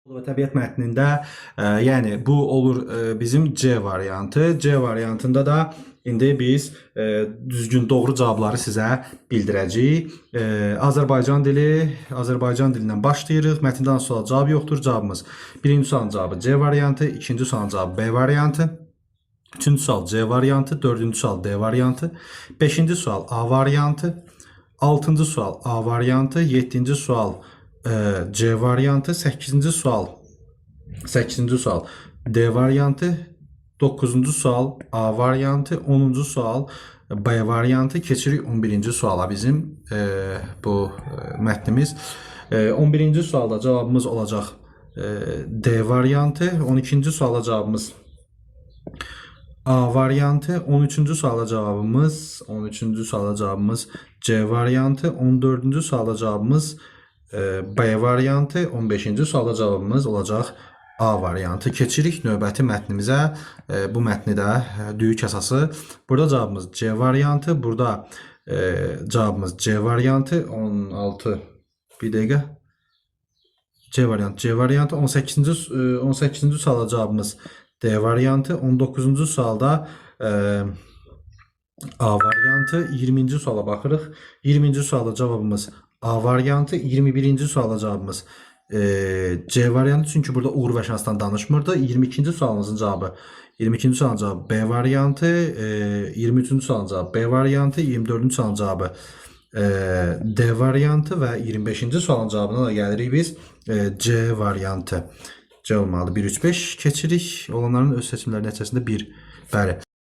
Və təbiət mətnində, yəni bu olur bizim C variantı. C variantında da indi biz düzgün doğru cavabları sizə bildirəcəyik. Azərbaycan dilindən başlayırıq. Mətndən sual cavab yoxdur. Cavabımız birinci sualın cavabı C variantı, ikinci sualın cavabı B variantı, üçüncü sual C variantı, dördüncü sual D variantı, beşinci sual A variantı, altıncı sual A variantı, yeddinci sual C variantı, 8-ci sual D variantı, 9-cu sual A variantı, 10-cu sual B variantı. Keçirik 11-ci suala bizim bu mətnimiz. 11-ci sualda cavabımız olacaq D variantı, 12-ci suala cavabımız A variantı, 13-cü suala cavabımız C variantı, 14-cü suala cavabımız B variantı, 15-ci suala cavabımız olacaq A variantı. Keçirik növbəti mətnimizə. Bu mətni də düyük əsası. Burada cavabımız C variantı, burada cavabımız C variantı, 16 bir dəqiqə. C variantı, 18-ci suala cavabımız D variantı, 19-cu sualda A variantı, 20-ci suala baxırıq. 20-ci suala cavabımız A variantı, 21-ci suala cavabımız C variantı, çünki burada uğur və şansdan danışmırdı. 22-ci sualımızın cavabı B variantı, 23-cü sualın cavabı B variantı, 24-cü sualın cavabı D variantı və 25-ci sualın cavabına da gəlirik biz C variantı. C olmalı. 1, 3, 5 keçirik. Olanların öz seçimləri nəticəsində 1. Bəli.